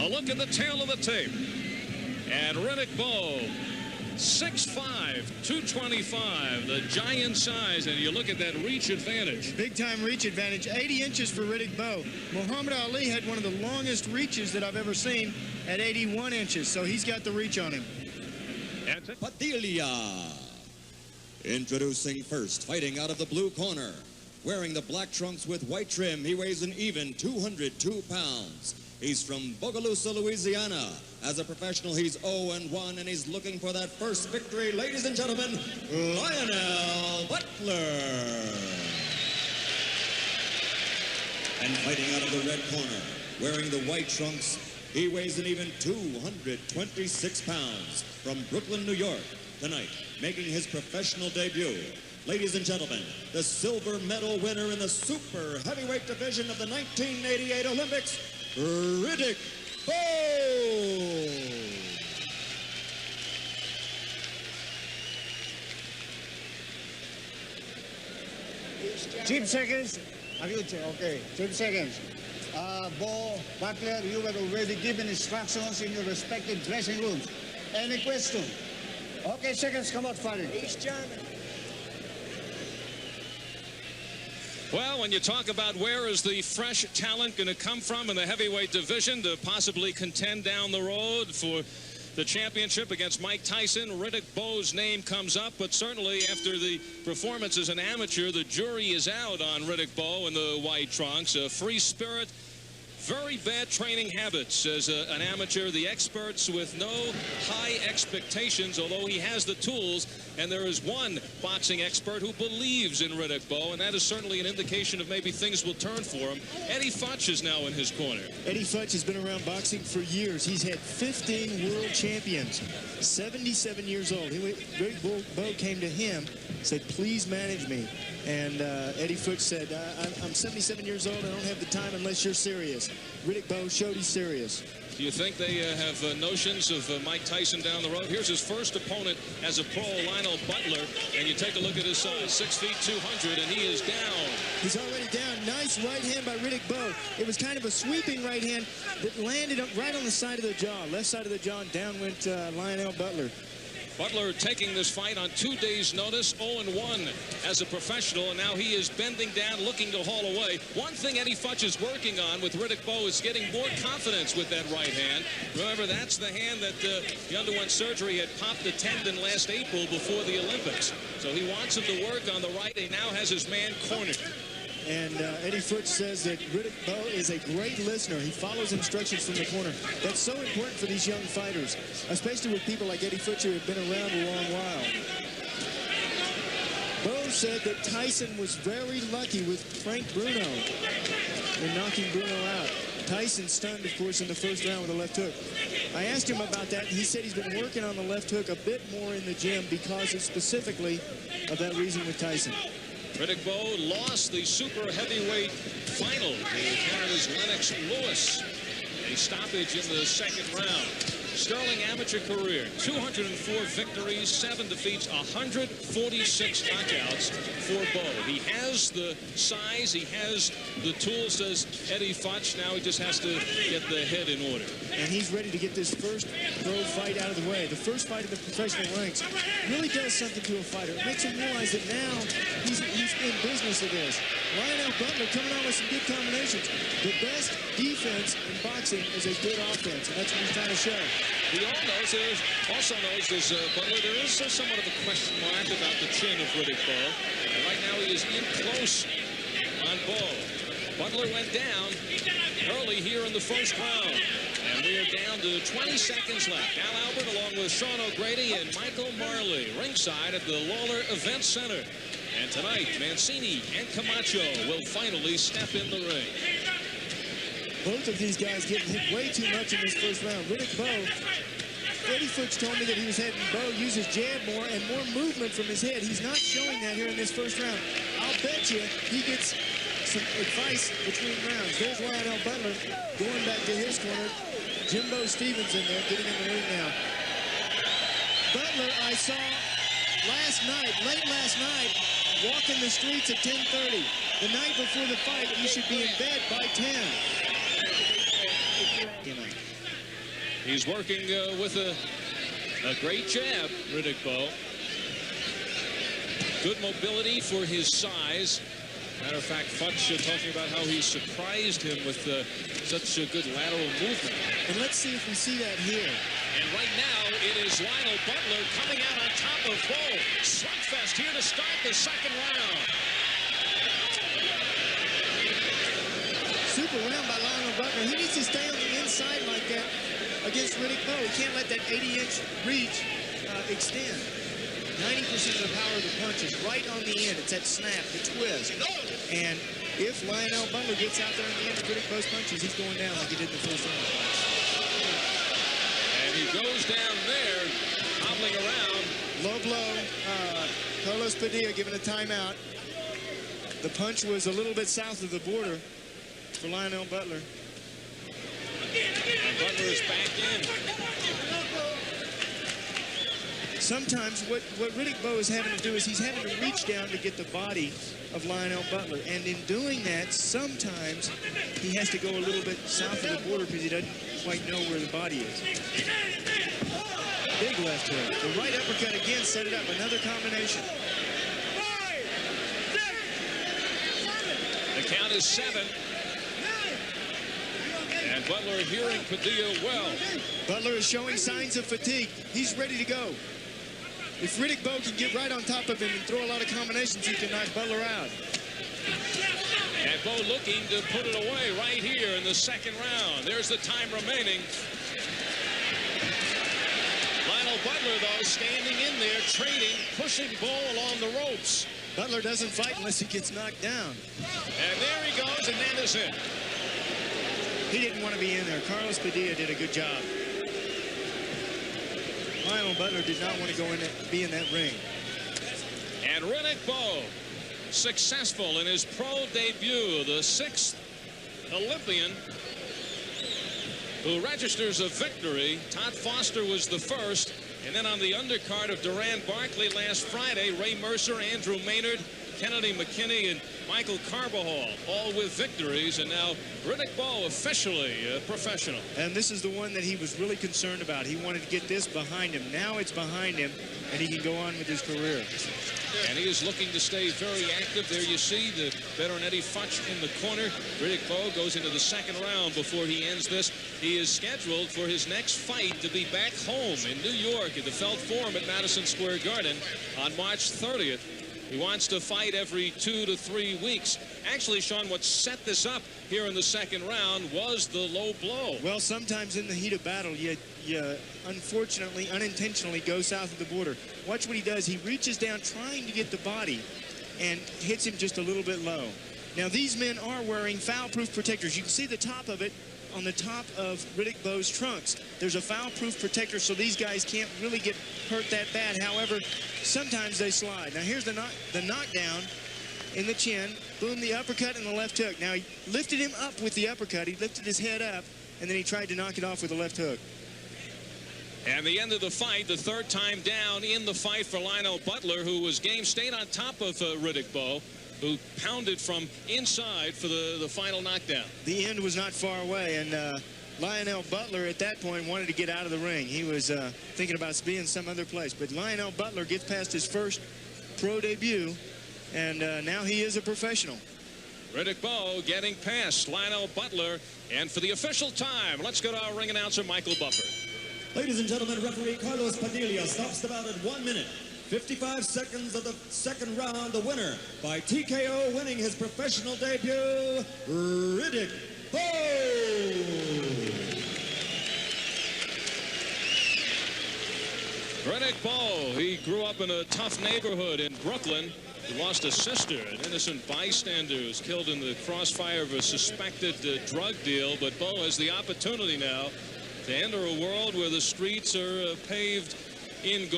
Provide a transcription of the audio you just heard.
A look at the tail of the tape. And Riddick Bowe, 6'5", 225, the giant size, and you look at that reach advantage. Big-time reach advantage, 80 inches for Riddick Bowe. Muhammad Ali had one of the longest reaches that I've ever seen at 81 inches, so he's got the reach on him. Padilla. Introducing first, fighting out of the blue corner. Wearing the black trunks with white trim, he weighs an even 202 pounds. He's from Bogalusa, Louisiana. As a professional, he's 0-1, and he's looking for that first victory. Ladies and gentlemen, Lionel Butler. And fighting out of the red corner, wearing the white trunks, he weighs an even 226 pounds. From Brooklyn, New York, tonight, making his professional debut. Ladies and gentlemen, the silver medal winner in the super heavyweight division of the 1988 Olympics, Riddick Bowe. Chip seconds. Okay, chip seconds. Bowe, Butler, you were already given instructions in your respective dressing rooms. Any question? Okay, seconds, come out fighting. East German. Well, when you talk about where is the fresh talent going to come from in the heavyweight division to possibly contend down the road for the championship against Mike Tyson, Riddick Bowe's name comes up, but certainly after the performance as an amateur, the jury is out on Riddick Bowe in the white trunks. A free spirit, very bad training habits as an amateur. The experts with no high expectations, although he has the tools. And there is one boxing expert who believes in Riddick Bowe, and that is certainly an indication of maybe things will turn for him. Eddie Futch is now in his corner. Eddie Futch has been around boxing for years. He's had 15 world champions, 77 years old. Riddick Bowe came to him, said, please manage me. And Eddie Futch said, I'm 77 years old. I don't have the time unless you're serious. Riddick Bowe showed he's serious. Do you think they have notions of Mike Tyson down the road? Here's his first opponent as a pro, Lionel Butler. And you take a look at his size, 6 feet 200, and he is down. He's already down. Nice right hand by Riddick Bowe. It was kind of a sweeping right hand that landed up right on the side of the jaw. Left side of the jaw, and down went Lionel Butler. Butler taking this fight on 2 days' notice, 0-1 as a professional, and now he is bending down, looking to haul away. One thing Eddie Futch is working on with Riddick Bowe is getting more confidence with that right hand. Remember, that's the hand that he underwent surgery, had popped a tendon last April before the Olympics. So he wants him to work on the right. He now has his man cornered. And Eddie Futch says that Riddick Bowe is a great listener. He follows instructions from the corner. That's so important for these young fighters, especially with people like Eddie Futch who have been around a long while. Bowe said that Tyson was very lucky with Frank Bruno in knocking Bruno out. Tyson stunned, of course, in the first round with a left hook. I asked him about that, and he said he's been working on the left hook a bit more in the gym because of specifically of that reason with Tyson. Riddick Bowe lost the super heavyweight final to Canada's Lennox Lewis. A stoppage in the second round. Sterling amateur career, 204 victories, 7 defeats, 146 knockouts for Bowe. He has the size, he has the tools, says Eddie Futch. Now he just has to get the head in order. And he's ready to get this first pro fight out of the way. The first fight in the professional ranks really does something to a fighter. It makes him realize that now he's in business of this. Lionel Butler coming on with some good combinations. The best defense in boxing is a good offense, and that's what he's trying to show. He also knows this, Butler, there is somewhat of a question mark about the chin of Riddick Bowe. And right now he is in close on Bowe. Butler went down early here in the first round. And we are down to 20 seconds left. Al Albert along with Sean O'Grady and Michael Marley ringside at the Lawler Event Center. And tonight, Mancini and Camacho will finally step in the ring. Both of these guys getting hit way too much in this first round. Riddick Bowe, Eddie Futch told me that he was having Bowe use his jab more and more movement from his head. He's not showing that here in this first round. I'll bet you he gets some advice between rounds. There's Lionel Butler going back to his corner. Jimbo Stevens in there, getting in the ring now. Butler, I saw late last night, walking the streets at 10:30. The night before the fight, he should be in bed by 10. He's working with a great jab, Riddick Bowe. Good mobility for his size. Matter of fact, Futch talking about how he surprised him with such a good lateral movement. And let's see if we see that here. And right now, it is Lionel Butler coming out on top of Bowe. Slugfest here to start the second round. Super round by Lionel Butler. He needs to stay on the inside like that against Riddick Bowe. He can't let that 80-inch reach extend. 90% of the power of the punch is right on the end. It's that snap, the twist. And if Lionel Butler gets out there in the end of Riddick Bowe's punches, he's going down like he did in the first round. And he goes down there, hobbling around. Low blow. Carlos Padilla giving a timeout. The punch was a little bit south of the border for Lionel Butler. And Butler is back in. Sometimes what Riddick Bowe is having to do is he's having to reach down to get the body of Lionel Butler. And in doing that, sometimes he has to go a little bit south of the border because he doesn't quite know where the body is. Big left hook. The right uppercut again set it up. Another combination. The count is 7. And Butler hearing Padilla well. Butler is showing signs of fatigue. He's ready to go. If Riddick Bowe can get right on top of him and throw a lot of combinations, he can knock Butler out. And Bowe looking to put it away right here in the second round. There's the time remaining. Lionel Butler, though, standing in there, trading, pushing Bowe along the ropes. Butler doesn't fight unless he gets knocked down. And there he goes, and that is it. He didn't want to be in there. Carlos Padilla did a good job. Lionel Butler did not want to go in be in that ring. And Riddick Bowe, successful in his pro debut, the 6th Olympian who registers a victory. Todd Foster was the first. And then on the undercard of Duran Barkley last Friday, Ray Mercer, Andrew Maynard, Kennedy McKinney, and Michael Carbajal, all with victories. And now Riddick Bowe officially a professional. And this is the one that he was really concerned about. He wanted to get this behind him. Now it's behind him, and he can go on with his career. And he is looking to stay very active. There you see the veteran Eddie Futch in the corner. Riddick Bowe goes into the second round before he ends this. He is scheduled for his next fight to be back home in New York at the Felt Forum at Madison Square Garden on March 30th. He wants to fight every 2 to 3 weeks. Actually, Sean, what set this up here in the second round was the low blow. Well, sometimes in the heat of battle, you unfortunately, unintentionally go south of the border. Watch what he does. He reaches down trying to get the body and hits him just a little bit low. Now, these men are wearing foul-proof protectors. You can see the top of it on the top of Riddick Bowe's trunks. There's a foul-proof protector, so these guys can't really get hurt that bad. However, sometimes they slide. Now, here's the knockdown in the chin. Boom, the uppercut and the left hook. Now, he lifted him up with the uppercut. He lifted his head up, and then he tried to knock it off with the left hook. And the end of the fight, the third time down in the fight for Lionel Butler, who was game, stayed on top of Riddick Bowe, who pounded from inside for the final knockdown. The end was not far away, and Lionel Butler at that point wanted to get out of the ring. He was thinking about being some other place. But Lionel Butler gets past his first pro debut, and now he is a professional. Riddick Bowe getting past Lionel Butler. And for the official time, let's go to our ring announcer, Michael Buffer. Ladies and gentlemen, referee Carlos Padilla stops the bout at 1 minute. 55 seconds of the second round. The winner by TKO, winning his professional debut, Riddick Bowe. Riddick Bowe, he grew up in a tough neighborhood in Brooklyn. He lost a sister, an innocent bystander who was killed in the crossfire of a suspected drug deal. But Bowe has the opportunity now to enter a world where the streets are paved in gold.